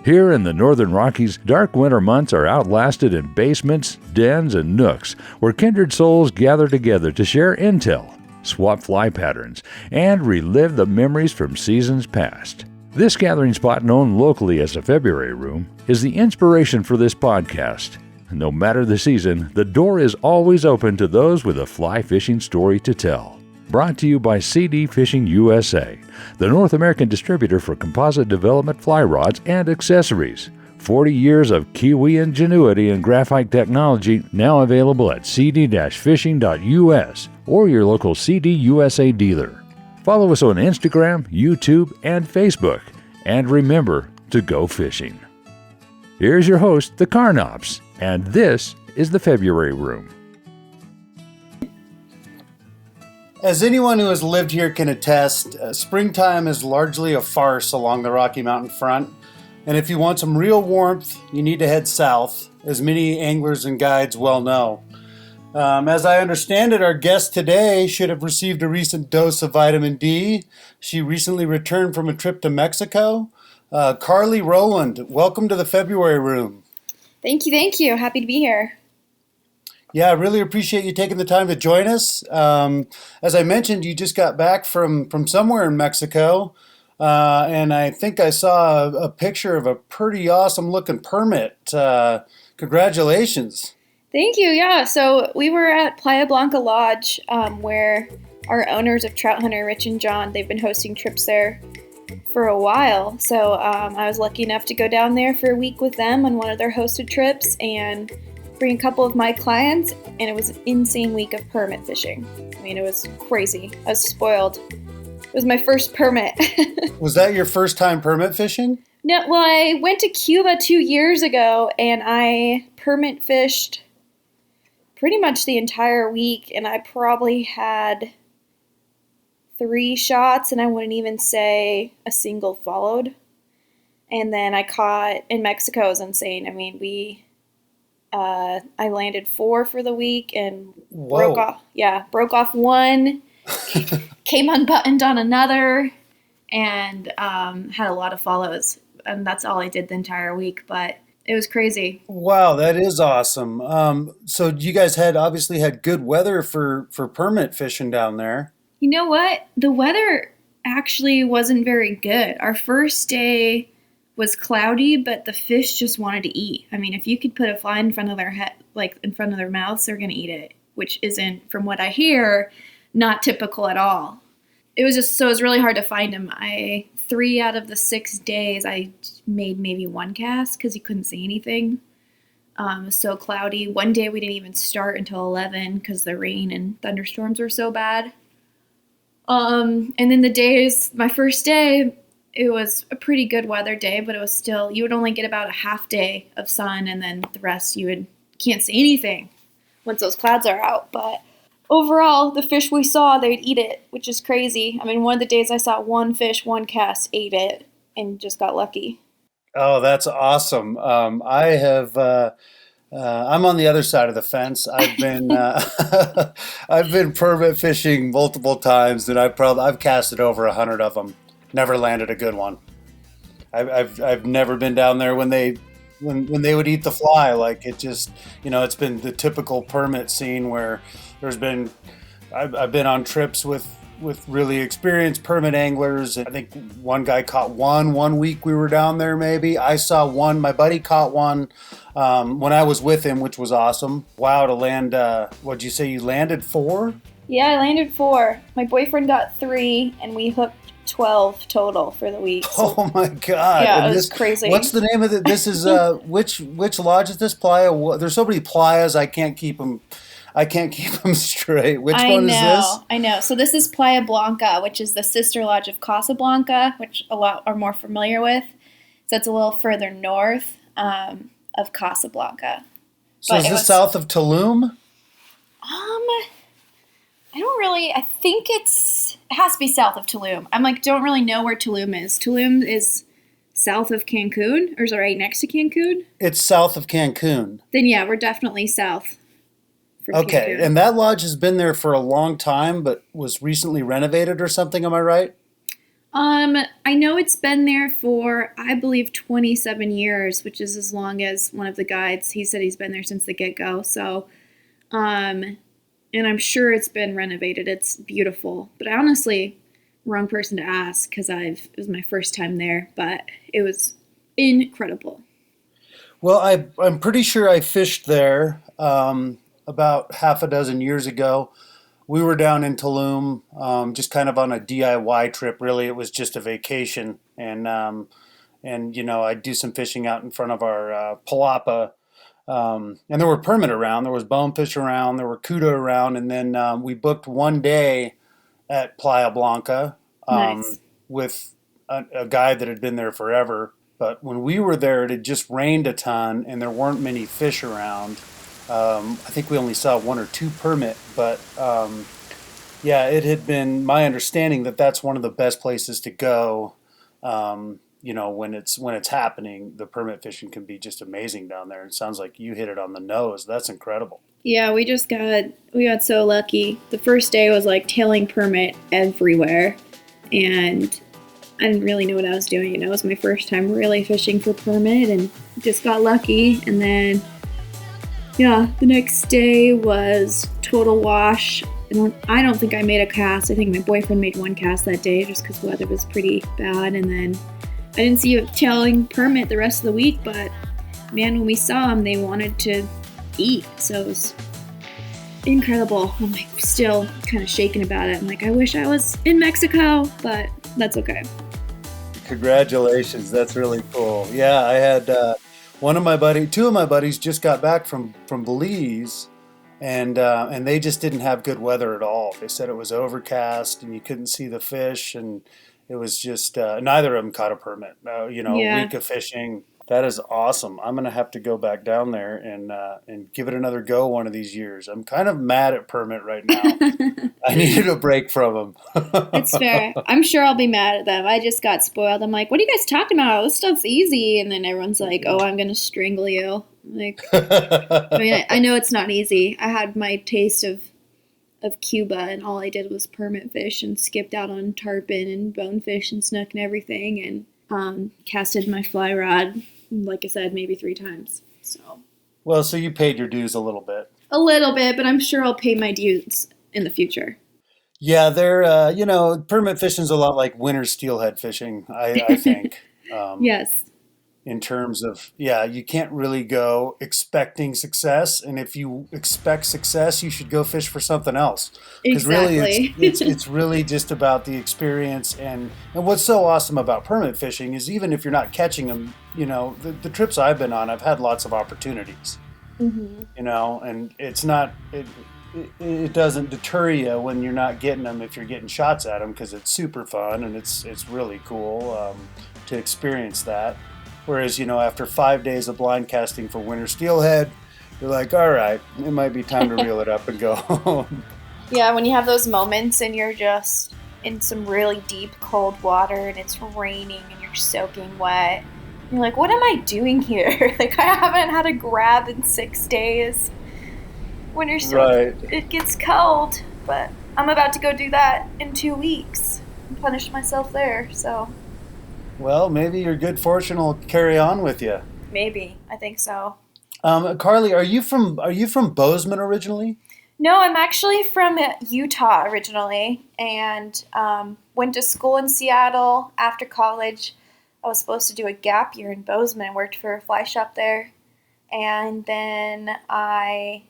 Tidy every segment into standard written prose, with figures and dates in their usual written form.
Here in the Northern Rockies, dark winter months are outlasted in basements, dens, and nooks where kindred souls gather together to share intel, swap fly patterns, and relive the memories from seasons past. This gathering spot, known locally as the February Room, is the inspiration for this podcast. No matter the season, the door is always open to those with a fly fishing story to tell. Brought to you by CD Fishing USA, the North American distributor for composite development fly rods and accessories. 40 years of Kiwi ingenuity and graphite technology, now available at cd-fishing.us or your local CD USA dealer. Follow us on Instagram, YouTube, and Facebook. And remember to go fishing. Here's your host, the Carnops, and this is the February Room. As anyone who has lived here can attest, springtime is largely a farce along the Rocky Mountain front. And if you want some real warmth, you need to head south, as many anglers and guides well know. As I understand it, our guest today should have received a recent dose of vitamin D. She recently returned from a trip to Mexico. Karlie Roland, welcome to the February Room. Thank you. Happy to be here. Yeah, I really appreciate you taking the time to join us. As I mentioned, you just got back from somewhere in Mexico, and I think I saw a picture of a pretty awesome looking permit. Congratulations. Thank you. Yeah, so we were at Playa Blanca Lodge, where our owners of TroutHunter, Rich and John, they've been hosting trips there for a while. So I was lucky enough to go down there for a week with them on one of their hosted trips and bring a couple of my clients, and it was an insane week of permit fishing. I mean, it was crazy. I was spoiled. It was my first permit. Was that your first time permit fishing? No, well, I went to Cuba 2 years ago, and I permit fished pretty much the entire week, and I probably had 3 shots, and I wouldn't even say a single followed. And then I caught in Mexico. It was insane. I mean, I landed 4 for the week and broke off one, came unbuttoned on another, and had a lot of follows. And that's all I did the entire week, but it was crazy. Wow, that is awesome. So you guys obviously had good weather for permit fishing down there. You know what? The weather actually wasn't very good. Our first day was cloudy, but the fish just wanted to eat. I mean, if you could put a fly in front of their head, like in front of their mouths, they're going to eat it, which isn't, from what I hear, not typical at all. It was really hard to find them. 3 out of the 6 days, I made maybe 1 cast because you couldn't see anything. It was so cloudy. One day we didn't even start until 11 because the rain and thunderstorms were so bad. And then my first day, it was a pretty good weather day, but it was still, you would only get about a half day of sun, and then the rest can't see anything once those clouds are out. But overall, the fish we saw, they'd eat it, which is crazy. I mean, one of the days I saw 1 fish, 1 cast, ate it, and just got lucky. Oh, that's awesome. I'm on the other side of the fence. I've been I've been permit fishing multiple times, and I've casted over 100 of them. Never landed a good one. I've never been down there when they would eat the fly. Like, it just, it's been the typical permit scene where I've been on trips with really experienced permit anglers. I think one guy caught 1 week we were down there. Maybe I saw 1. My buddy caught 1 when I was with him, which was awesome. Wow, to land. What'd you say? You landed 4? Yeah, I landed 4. My boyfriend got 3, and we hooked 12 total for the week. So, oh my God. Yeah, it was crazy. What's the name of it? This is, which lodge is this? Playa? There's so many playas, I can't keep them straight. Which one is this? I know. So this is Playa Blanca, which is the sister lodge of Casablanca, which a lot are more familiar with. So it's a little further north of Casablanca. So is this south of Tulum? I think it has to be south of Tulum. Don't really know where Tulum is. Tulum is south of Cancun, or is it right next to Cancun? It's south of Cancun. Then yeah, we're definitely south. Okay, Cancun. And that lodge has been there for a long time, but was recently renovated or something, am I right? I know it's been there for, I believe, 27 years, which is as long as one of the guides. He said he's been there since the get-go. So, and I'm sure it's been renovated. It's beautiful. But I honestly, wrong person to ask because it was my first time there, but it was incredible. Well, I'm pretty sure I fished there about half a dozen years ago. We were down in Tulum, just kind of on a DIY trip. Really, it was just a vacation, and I'd do some fishing out in front of our palapa. And there were permit around, there was bonefish around, there were cuda around, and then we booked one day at Playa Blanca Nice. with a guide that had been there forever. But when we were there, it had just rained a ton, and there weren't many fish around. I think we only saw one or two permit, but yeah, it had been my understanding that that's one of the best places to go. When it's happening, the permit fishing can be just amazing down there. It sounds like you hit it on the nose. That's incredible. Yeah, we got so lucky. The first day was like tailing permit everywhere, and I didn't really know what I was doing. It was my first time really fishing for permit, and just got lucky. And then, yeah, the next day was total wash. I don't think I made a cast. I think my boyfriend made one cast that day just because the weather was pretty bad. And then I didn't see a tailing permit the rest of the week, but man, when we saw them, they wanted to eat. So it was incredible. I'm like still kind of shaken about it. I'm like, I wish I was in Mexico, but that's okay. Congratulations. That's really cool. Yeah, I had two of my buddies just got back from Belize, and they just didn't have good weather at all. They said it was overcast and you couldn't see the fish, and it was just neither of them caught a permit. A Yeah. week of fishing. That is awesome. I'm gonna have to go back down there and give it another go one of these years. I'm kind of mad at permit right now. I needed a break from them. It's fair. I'm sure I'll be mad at them. I just got spoiled. I'm like, what are you guys talking about? This stuff's easy. And then everyone's like, oh, I'm going to strangle you. I'm like, I mean, I know it's not easy. I had my taste of Cuba, and all I did was permit fish and skipped out on tarpon and bonefish and snook and everything, and casted my fly rod, like I said, maybe 3 times. So Well, so you paid your dues a little bit. a little bit, but I'm sure I'll pay my dues in the future. Yeah, they're permit fishing's a lot like winter steelhead fishing, I think. Um, Yes, in terms of, yeah, you can't really go expecting success, and if you expect success, you should go fish for something else. Because really, exactly. it's really just about the experience, and what's so awesome about permit fishing is even if you're not catching them, the trips I've been on, I've had lots of opportunities, hmm and it doesn't deter you when you're not getting them if you're getting shots at them, because it's super fun and it's really cool to experience that. Whereas, after 5 days of blind casting for winter steelhead, you're like, all right, it might be time to reel it up and go home. Yeah, when you have those moments and you're just in some really deep cold water and it's raining and you're soaking wet, you're like, what am I doing here? Like, I haven't had a grab in 6 days. Winter still, Right. it gets cold, but I'm about to go do that in 2 weeks and punish myself there, so Well, maybe your good fortune will carry on with you. maybe. I think so. Carlie, are you from Bozeman originally? No, I'm actually from Utah originally, and went to school in Seattle. After college, I was supposed to do a gap year in Bozeman. Worked for a fly shop there, and then I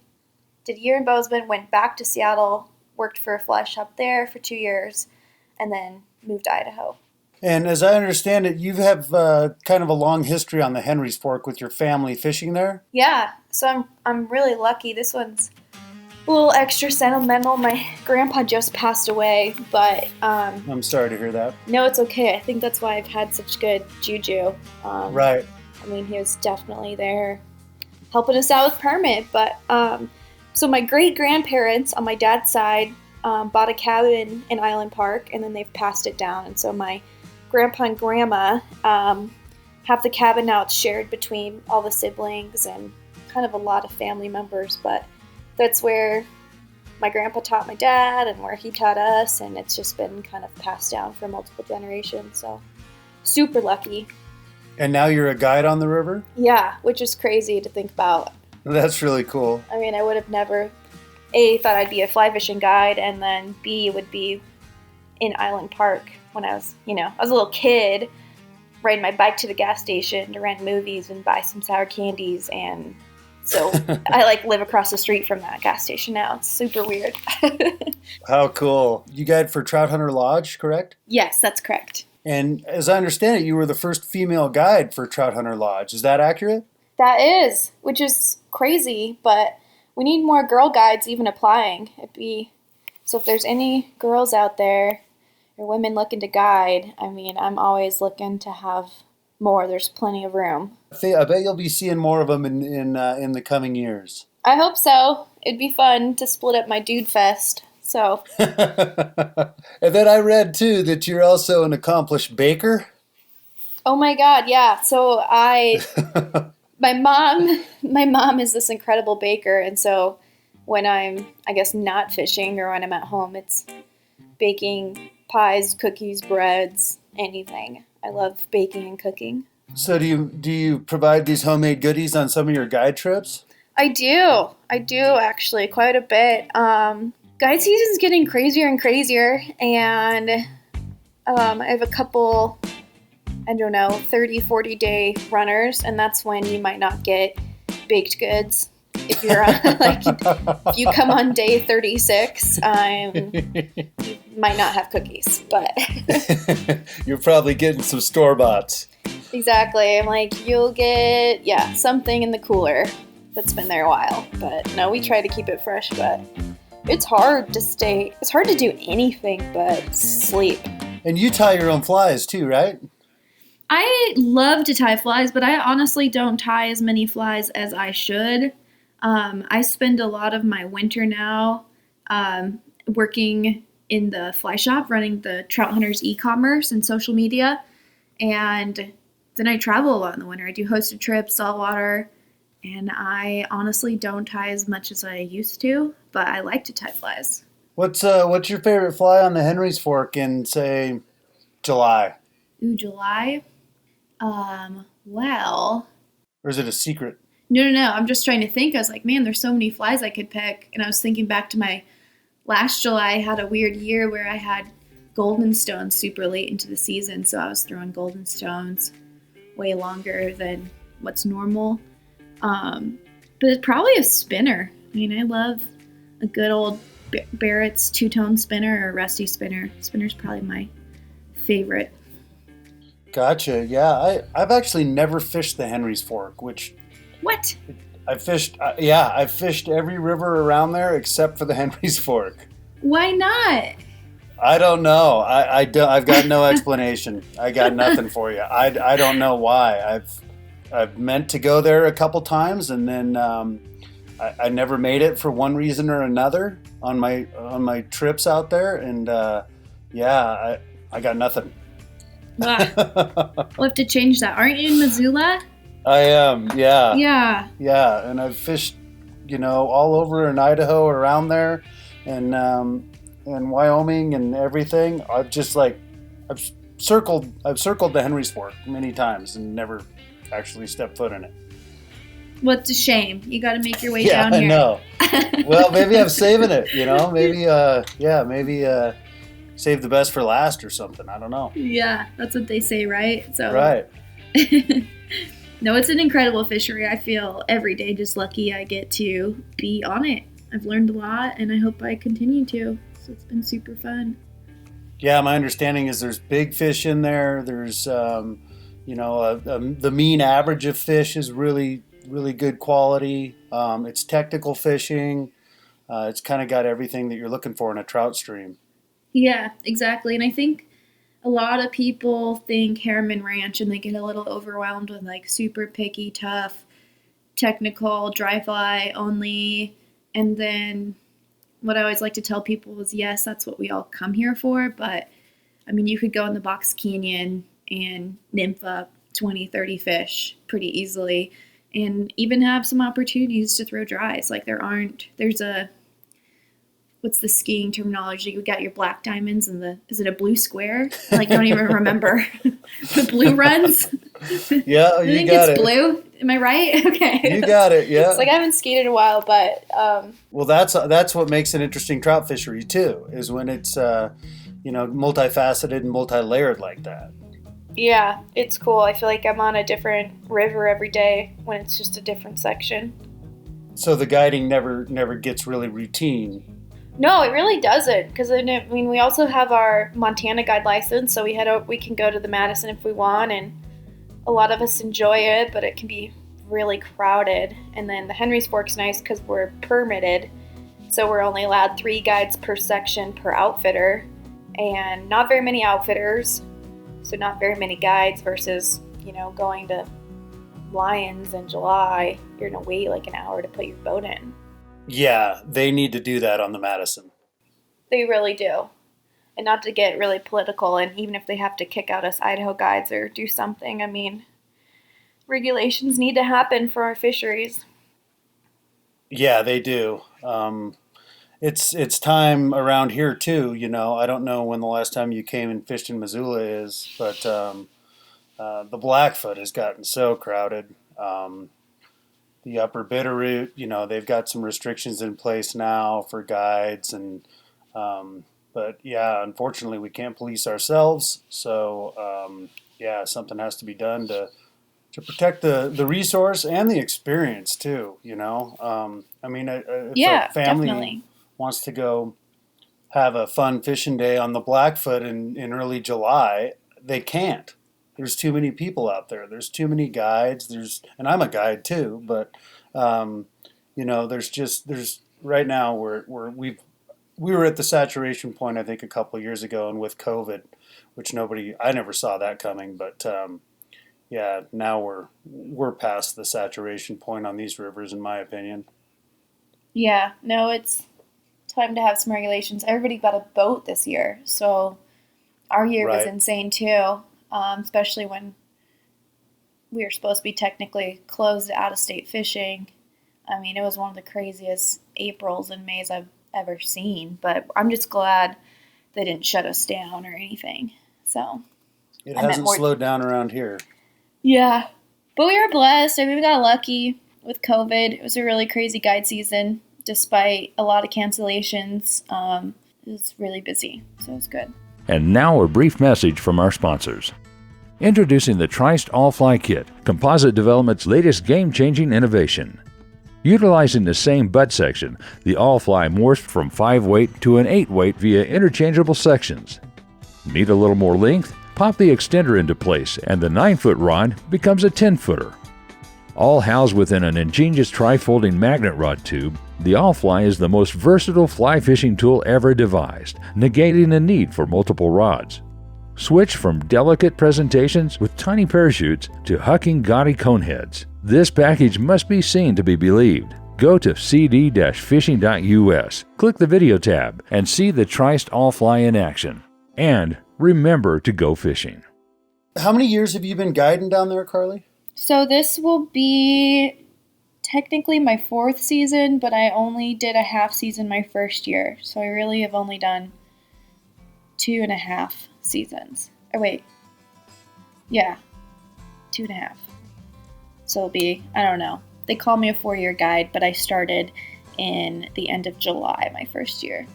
did a year in Bozeman. Went back to Seattle, worked for a fly shop there for 2 years, and then moved to Idaho. And as I understand it, you have kind of a long history on the Henry's Fork with your family fishing there. Yeah, so I'm really lucky. This one's a little extra sentimental. My grandpa just passed away, but I'm sorry to hear that. no, it's okay. I think that's why I've had such good juju. Right. I mean, he was definitely there helping us out with permit. But so my great grandparents on my dad's side bought a cabin in Island Park, and then they've passed it down. And so my grandpa and grandma have the cabin now. It's shared between all the siblings and kind of a lot of family members. But that's where my grandpa taught my dad and where he taught us, and it's just been kind of passed down for multiple generations. So super lucky. And now you're a guide on the river? Yeah, which is crazy to think about. That's really cool. I mean, I would have never, A, thought I'd be a fly fishing guide, and then B, would be in Island Park when I was a little kid, riding my bike to the gas station to rent movies and buy some sour candies. And so I live across the street from that gas station now. It's super weird. How cool. You guide for TroutHunter Lodge, correct? Yes, that's correct. And as I understand it, you were the first female guide for TroutHunter Lodge. Is that accurate? That is, which is crazy, but we need more girl guides even applying. So if there's any girls out there or women looking to guide, I mean, I'm always looking to have more. There's plenty of room. I bet you'll be seeing more of them in the coming years. I hope so. It'd be fun to split up my dude fest. So. And then I read too that you're also an accomplished baker. Oh my God, yeah. So my mom is this incredible baker, and so when I'm, I guess, not fishing or when I'm at home, it's baking pies, cookies, breads, anything. I love baking and cooking. So do you provide these homemade goodies on some of your guide trips? I do actually quite a bit. Guide season's getting crazier and crazier, and I have a couple, 30, 40-day runners, and that's when you might not get baked goods. If you're on, if you come on day 36, you might not have cookies, but you're probably getting some store-boughts. Exactly. I'm like, you'll get something in the cooler that's been there a while. But no, we try to keep it fresh, but it's hard to do anything but sleep. And you tie your own flies too, right? I love to tie flies, but I honestly don't tie as many flies as I should. I spend a lot of my winter now working in the fly shop, running the Trout Hunters e-commerce and social media. And then I travel a lot in the winter. I do hosted trips, saltwater, and I honestly don't tie as much as I used to, but I like to tie flies. What's your favorite fly on the Henry's Fork in, say, July? Ooh, July? Well... Or is it a secret? No. I'm just trying to think. I was like, man, there's so many flies I could pick. And I was thinking back to my last July. I had a weird year where I had golden stones super late into the season. So I was throwing golden stones way longer than what's normal. But it's probably a spinner. I mean, I love a good old Barrett's two-tone spinner or rusty spinner. Spinner's probably my favorite. Gotcha. Yeah, I've actually never fished the Henry's Fork, which... What? I've fished every river around there except for the Henry's Fork. Why not? I don't know. I've got no explanation. I got nothing for you. I don't know why. I've meant to go there a couple times, and then I never made it for one reason or another on my trips out there, and I got nothing. We'll have to change that. Aren't you in Missoula? I am, yeah. Yeah. Yeah, and I've fished, all over in Idaho, around there, and Wyoming and everything. I've circled the Henry's Fork many times and never actually stepped foot in it. Well, it's a shame. You got to make your way down here. Yeah, I know. Well, maybe I'm saving it. Maybe save the best for last or something. I don't know. Yeah, that's what they say, right? So. Right. No, it's an incredible fishery. I feel every day just lucky I get to be on it. I've learned a lot, and I hope I continue to. So it's been super fun. Yeah, my understanding is there's big fish in there. There's, the mean average of fish is really, really good quality. It's technical fishing. It's kind of got everything that you're looking for in a trout stream. Yeah, exactly. And I think a lot of people think Harriman Ranch and they get a little overwhelmed with super picky, tough, technical, dry fly only. And then what I always like to tell people is, yes, that's what we all come here for. But I mean, you could go in the Box Canyon and nymph up 20, 30 fish pretty easily and even have some opportunities to throw dries. what's the skiing terminology? You got your black diamonds and is it a blue square? I like don't even remember. The blue runs. Yeah, I think it's blue. Am I right? Okay. You got it. Yeah. It's like I haven't skied in a while, but well, that's what makes an interesting trout fishery too, is when it's multifaceted and multi-layered like that. Yeah, it's cool. I feel like I'm on a different river every day when it's just a different section. So the guiding never gets really routine. No, it really doesn't. Because we also have our Montana guide license, so we can go to the Madison if we want, and a lot of us enjoy it, but it can be really crowded. And then the Henry's Fork's nice because we're permitted, so we're only allowed 3 guides per section per outfitter, and not very many outfitters, so not very many guides versus going to Lyons in July. You're gonna wait like an hour to put your boat in. Yeah, they need to do that on the Madison. They really do. And not to get really political, and even if they have to kick out us Idaho guides or do something, I mean, regulations need to happen for our fisheries. Yeah, they do. It's time around here too. I don't know when the last time you came and fished in Missoula is, but the Blackfoot has gotten so crowded. The Upper Bitterroot, they've got some restrictions in place now for guides, and but yeah, unfortunately, we can't police ourselves. So something has to be done to protect the resource and the experience too. If a family definitely wants to go have a fun fishing day on the Blackfoot in early July, they can't. There's too many people out there. There's too many guides. And I'm a guide too, but there's right now we were at the saturation point, I think, a couple of years ago, and with COVID, which I never saw that coming, but now we're past the saturation point on these rivers, in my opinion. Yeah, no, it's time to have some regulations. Everybody got a boat this year, so our year was insane too, especially when we were supposed to be technically closed to out-of-state fishing. I mean, it was one of the craziest Aprils and Mays I've ever seen, but I'm just glad they didn't shut us down or anything. So it hasn't slowed down around here. Yeah, but we were blessed. I mean, we got lucky with COVID. It was a really crazy guide season, despite a lot of cancellations. It was really busy, so it was good. And now a brief message from our sponsors. Introducing the Triced All-Fly Kit, Composite Development's latest game-changing innovation. Utilizing the same butt section, the All-Fly morphs from 5-weight to an 8-weight via interchangeable sections. Need a little more length? Pop the extender into place and the 9-foot rod becomes a 10-footer. All housed within an ingenious tri-folding magnet rod tube, the All-Fly is the most versatile fly fishing tool ever devised, negating the need for multiple rods. Switch from delicate presentations with tiny parachutes to hucking gaudy coneheads. This package must be seen to be believed. Go to cd-fishing.us, click the video tab, and see the Triced All-Fly in action. And remember to go fishing. How many years have you been guiding down there, Karlie? So this will be technically my 4th season, but I only did a half season my first year. So I really have only done 2.5 seasons. Oh, wait. Yeah. 2.5. So it'll be, I don't know. They call me a 4-year guide, but I started in the end of July, my first year.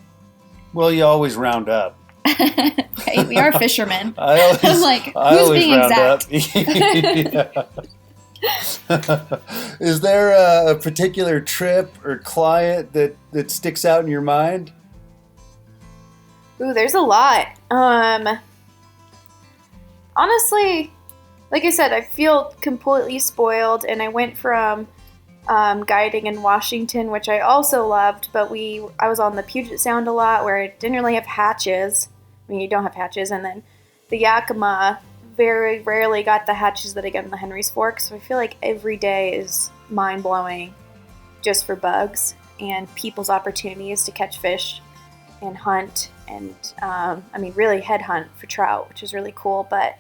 Well, you always round up. Right, we are fishermen. I'm like, who's being exact? Is there a particular trip or client that sticks out in your mind? Ooh, there's a lot. Honestly, like I said, I feel completely spoiled, and I went from guiding in Washington, which I also loved, but I was on the Puget Sound a lot, where it didn't really have hatches. I mean, you don't have hatches, and then the Yakima very rarely got the hatches that I get in the Henry's Fork, so I feel like every day is mind-blowing just for bugs and people's opportunities to catch fish and hunt, and really head hunt for trout, which is really cool. But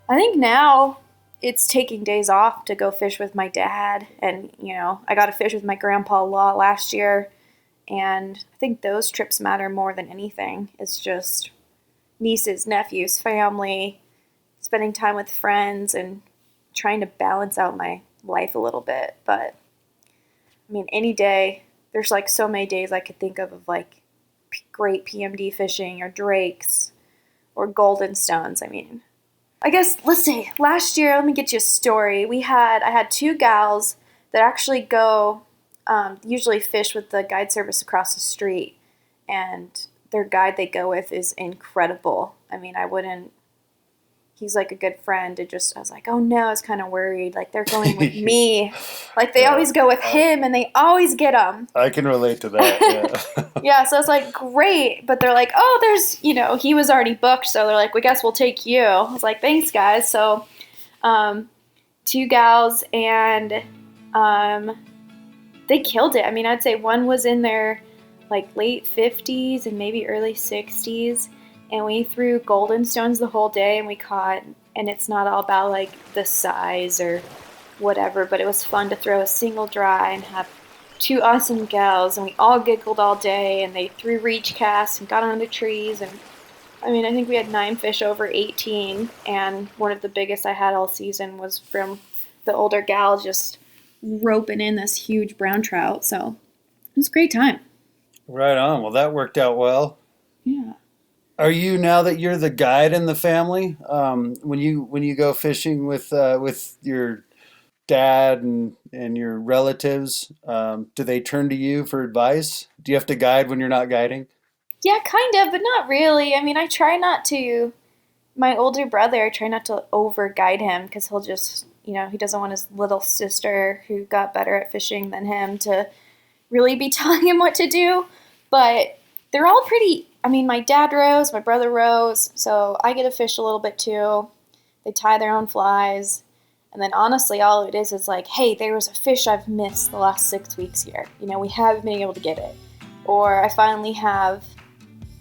I think now it's taking days off to go fish with my dad, and I got to fish with my grandpa a lot last year, And I think those trips matter more than anything. It's just nieces, nephews, family, spending time with friends, and trying to balance out my life a little bit. But I mean, any day, there's like so many days I could think of like great PMD fishing or drakes or golden stones. I mean, I guess, let's see, last year, let me get you a story. I had two gals that actually go, usually fish with the guide service across the street, and their guide they go with is incredible. I mean, he's like a good friend. I was like, oh no, I was kind of worried. Like, they're going with me. Like, they always go with him, and they always get him. I can relate to that, yeah. Yeah, so I was like, great. But they're like, oh, he was already booked, so they're like, we guess we'll take you. I was like, thanks, guys. So, two gals, and they killed it. I mean, I'd say one was in their, like, late 50s and maybe early 60s. And we threw golden stones the whole day, and we caught, and it's not all about like the size or whatever, but it was fun to throw a single dry and have two awesome gals, and we all giggled all day, and they threw reach casts and got on the trees. And I mean, I think we had 9 fish over 18, and one of the biggest I had all season was from the older gal just roping in this huge brown trout. So it was a great time. Right on. Well, that worked out well. Yeah. Are you, now that you're the guide in the family, when you go fishing with your dad and your relatives, do they turn to you for advice? Do you have to guide when you're not guiding? Yeah, kind of, but not really. I mean, I try not to. My older brother, I try not to over guide him, because he'll just, he doesn't want his little sister, who got better at fishing than him, to really be telling him what to do. But they're all pretty. I mean, my dad rows, my brother rows, so I get to fish a little bit too. They tie their own flies. And then honestly, all it is like, hey, there was a fish I've missed the last 6 weeks here. We haven't been able to get it. Or I finally have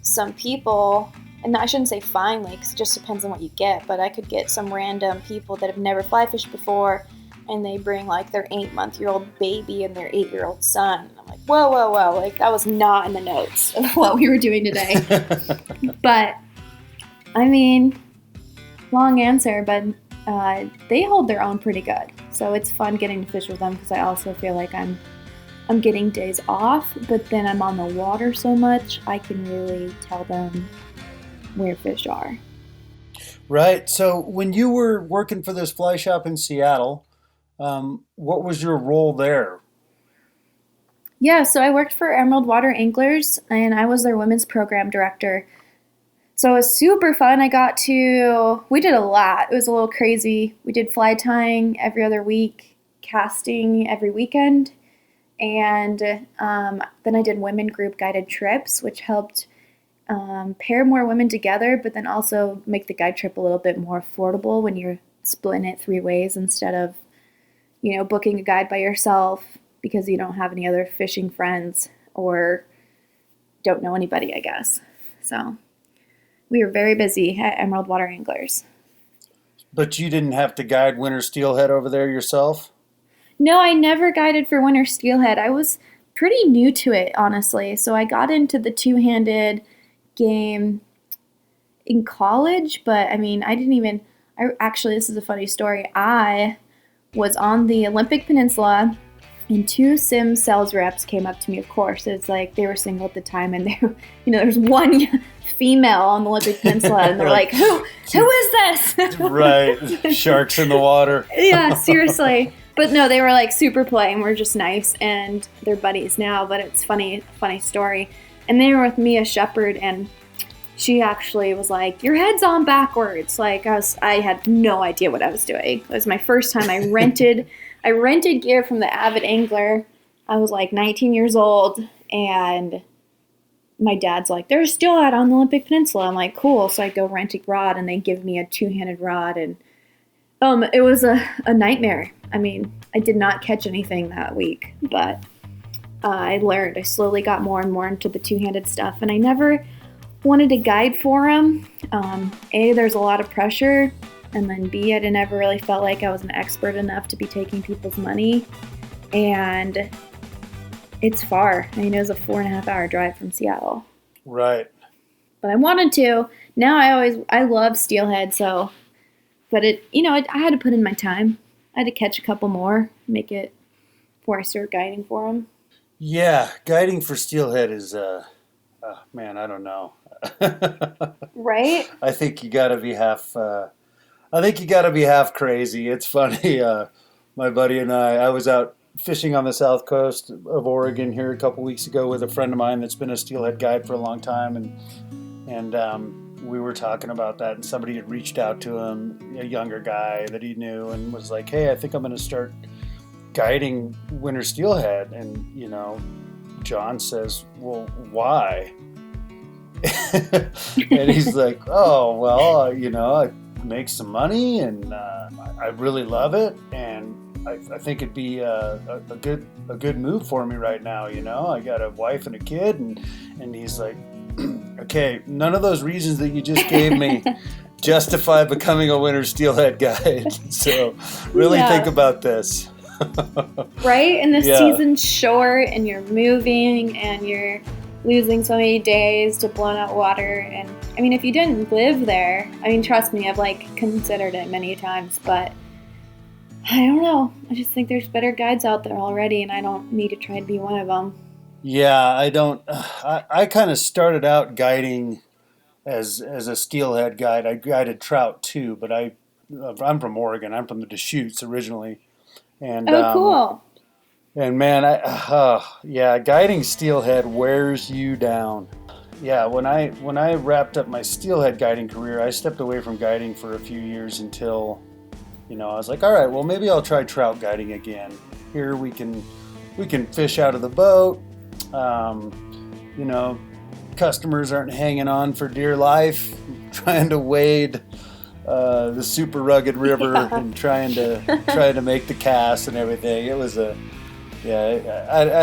some people, and I shouldn't say finally, because it just depends on what you get, but I could get some random people that have never fly fished before, and they bring like their 8-month-old baby and their 8-year-old son. And I'm like, whoa, like that was not in the notes of what we were doing today. But I mean, long answer, but they hold their own pretty good. So it's fun getting to fish with them, because I also feel like I'm getting days off, but then I'm on the water so much, I can really tell them where fish are. Right. So when you were working for this fly shop in Seattle, what was your role there? Yeah, so I worked for Emerald Water Anglers, and I was their women's program director. So it was super fun. We did a lot. It was a little crazy. We did fly tying every other week, casting every weekend, and then I did women group guided trips, which helped pair more women together, but then also make the guide trip a little bit more affordable when you're splitting it 3 ways instead of booking a guide by yourself because you don't have any other fishing friends or don't know anybody, I guess. So we were very busy at Emerald Water Anglers. But you didn't have to guide winter steelhead over there yourself? No, I never guided for winter steelhead. I was pretty new to it, honestly. So I got into the two-handed game in college, but I mean, actually, this is a funny story. I was on the Olympic Peninsula, and 2 sim sales reps came up to me, of course. It's like they were single at the time, and there's one female on the Olympic Peninsula, and they're like, who is this? Right, sharks in the water. Yeah, seriously. But no, they were like super polite, and we're just nice, and they're buddies now, but it's funny story. And they were with Mia Shepherd, and she actually was like, your head's on backwards. Like I had no idea what I was doing. It was my first time. I rented gear from the Avid Angler. I was like 19 years old, and my dad's like, there's steelhead on the Olympic Peninsula. I'm like, cool. So I go rent a rod, and they give me a 2-handed rod, and it was a nightmare. I mean, I did not catch anything that week, but I learned. I slowly got more and more into the 2-handed stuff, and I never wanted to guide for them. A, there's a lot of pressure, and then B, I never really felt like I was an expert enough to be taking people's money. And it's far. I mean, it was a 4.5-hour drive from Seattle. Right. But I wanted to. Now I love Steelhead, so, but I had to put in my time. I had to catch a couple more, make it, before I start guiding for them. Yeah, guiding for Steelhead is, man, I don't know. Right? I think you gotta be half crazy. It's funny. My buddy and I was out fishing on the south coast of Oregon here a couple weeks ago with a friend of mine that's been a steelhead guide for a long time, and we were talking about that, and somebody had reached out to him, a younger guy that he knew, and was like, "Hey, I think I'm going to start guiding winter steelhead." And John says, "Well, why?" And he's like, "Oh, well, I make some money, and I really love it, and I think it'd be a good move for me right now. I got a wife and a kid," and he's like, "Okay, none of those reasons that you just gave me justify becoming a winter steelhead guide. So really think about this." Right? And the season's short, and you're moving, and you're losing so many days to blown out water. And I mean, if you didn't live there, I mean, trust me, I've considered it many times, but I don't know. I just think there's better guides out there already, and I don't need to try to be one of them. Yeah, I don't. I kind of started out guiding as a steelhead guide. I guided trout too, but I'm from Oregon. I'm from the Deschutes originally, and cool. And man, guiding steelhead wears you down. Yeah, when I wrapped up my steelhead guiding career, I stepped away from guiding for a few years until, I was like, all right, well maybe I'll try trout guiding again. Here we can fish out of the boat. Customers aren't hanging on for dear life, trying to wade the super rugged river and trying to make the cast and everything. It was I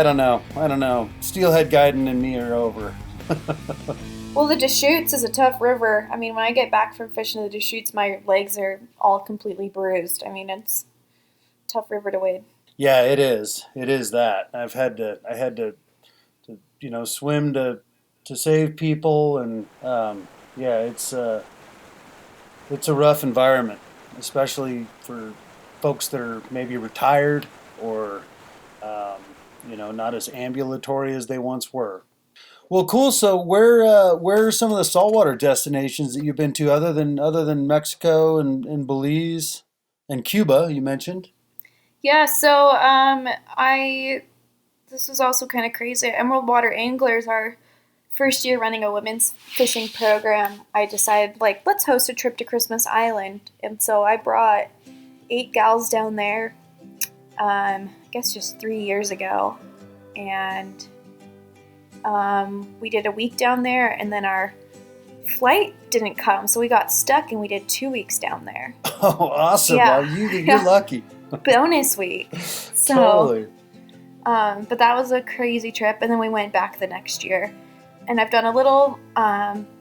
don't know. Steelhead guiding and me are over. Well, the Deschutes is a tough river. I mean, when I get back from fishing the Deschutes, my legs are all completely bruised. I mean, it's a tough river to wade. Yeah, it is. It is that. I had to swim to save people, and it's a rough environment, especially for folks that are maybe retired or not as ambulatory as they once were. Well, cool. So where are some of the saltwater destinations that you've been to other than Mexico and Belize and Cuba, you mentioned? Yeah, so this was also kind of crazy. Emerald Water Anglers, our first year running a women's fishing program, I decided, let's host a trip to Christmas Island. And so I brought 8 gals down there, I guess just 3 years ago. And we did a week down there, and then our flight didn't come, so we got stuck, and we did 2 weeks down there. Oh, awesome. Yeah. Well, you're lucky. Bonus week. So, totally. But that was a crazy trip, and then we went back the next year. And I've done a little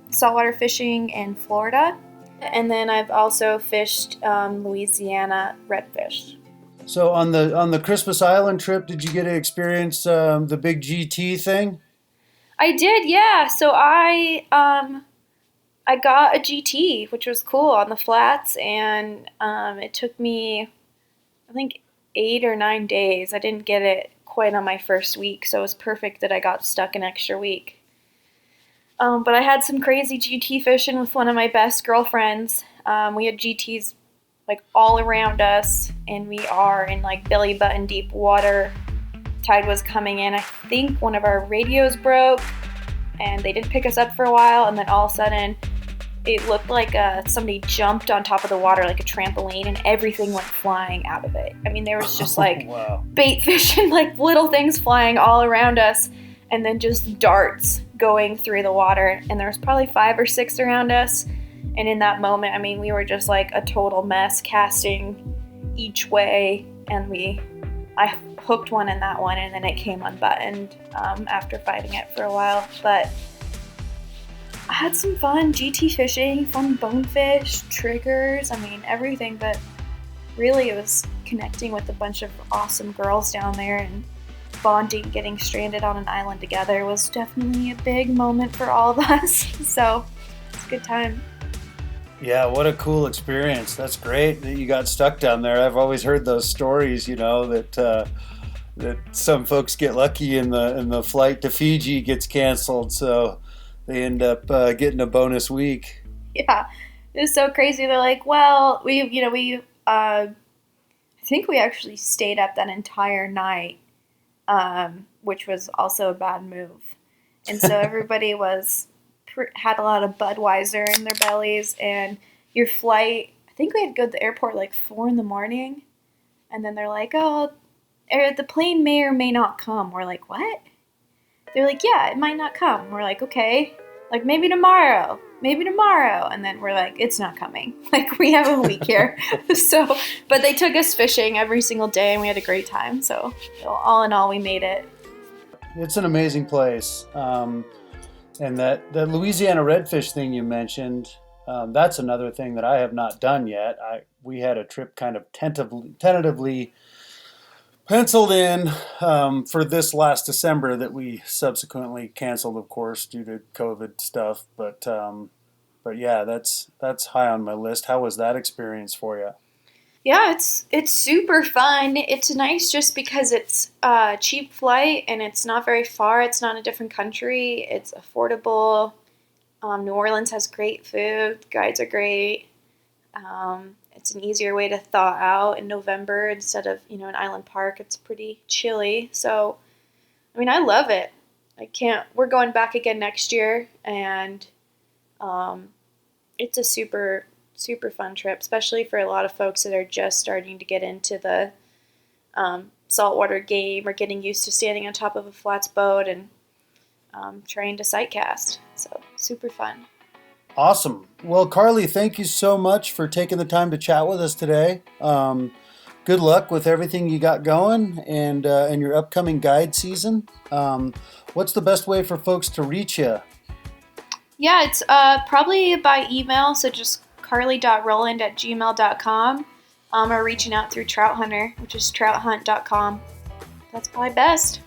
saltwater fishing in Florida, and then I've also fished Louisiana redfish. So on the Christmas Island trip, did you get to experience the big GT thing? I did, yeah. So I got a GT, which was cool, on the flats, and it took me, I think, 8 or 9 days. I didn't get it quite on my first week, so it was perfect that I got stuck an extra week. But I had some crazy GT fishing with one of my best girlfriends. We had GTs all around us, and we are in belly button deep water. Tide was coming in. I think one of our radios broke, and they didn't pick us up for a while, and then all of a sudden it looked like somebody jumped on top of the water like a trampoline, and everything went flying out of it. I mean, there was just wow. bait fish and little things flying all around us, and then just darts going through the water, and there was probably 5 or 6 around us. And in that moment, I mean, we were just a total mess, casting each way, and I hooked one in that one, and then it came unbuttoned after fighting it for a while. But I had some fun GT fishing, fun bonefish, triggers, I mean, everything. But really, it was connecting with a bunch of awesome girls down there, and bonding, getting stranded on an island together was definitely a big moment for all of us. So it's a good time. Yeah, what a cool experience. That's great that you got stuck down there. I've always heard those stories, that some folks get lucky and the flight to Fiji gets canceled, so they end up getting a bonus week. Yeah, it was so crazy. They're like, well, I think we actually stayed up that entire night, which was also a bad move. And so everybody had a lot of Budweiser in their bellies, and your flight, I think we had to go to the airport like 4 a.m, and then they're like, oh, the plane may or may not come. We're like, what? They're like, yeah, it might not come. We're like, okay, like maybe tomorrow, and then we're like, it's not coming. Like, we have a week here. But they took us fishing every single day, and we had a great time. So all in all, we made it. It's an amazing place. And that Louisiana redfish thing you mentioned, that's another thing that I have not done yet. We had a trip kind of tentatively penciled in for this last December that we subsequently canceled, of course, due to COVID stuff. But yeah, that's high on my list. How was that experience for you? Yeah, it's super fun. It's nice just because it's a cheap flight and it's not very far. It's not a different country. It's affordable. New Orleans has great food. The guides are great. It's an easier way to thaw out in November instead of, an island park. It's pretty chilly. So, I love it. We're going back again next year, and it's a super fun trip, especially for a lot of folks that are just starting to get into the saltwater game or getting used to standing on top of a flats boat and trying to sight cast. So super fun. Awesome. Well, Karlie, thank you so much for taking the time to chat with us today. Good luck with everything you got going and your upcoming guide season. What's the best way for folks to reach you? Yeah, it's probably by email, so just karlie.roland@gmail.com, or reaching out through TroutHunter, which is trouthunt.com. That's probably best.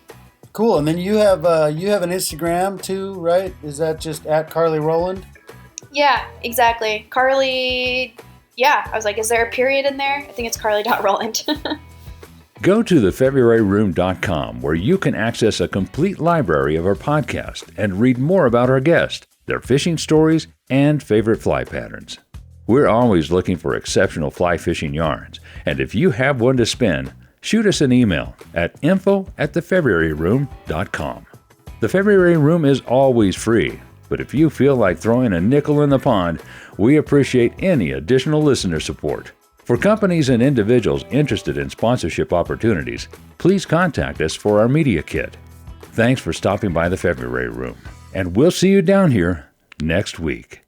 Cool. And then you have an Instagram too, right? Is that just at Karlie Roland? Yeah, exactly. Karlie. Yeah, I was like, is there a period in there? I think it's karlie.roland. Go to thefebruaryroom.com, where you can access a complete library of our podcast and read more about our guests, their fishing stories, and favorite fly patterns. We're always looking for exceptional fly fishing yarns, and if you have one to spin, shoot us an email at info@thefebruaryroom.com. The February Room is always free, but if you feel like throwing a nickel in the pond, we appreciate any additional listener support. For companies and individuals interested in sponsorship opportunities, please contact us for our media kit. Thanks for stopping by the February Room, and we'll see you down here next week.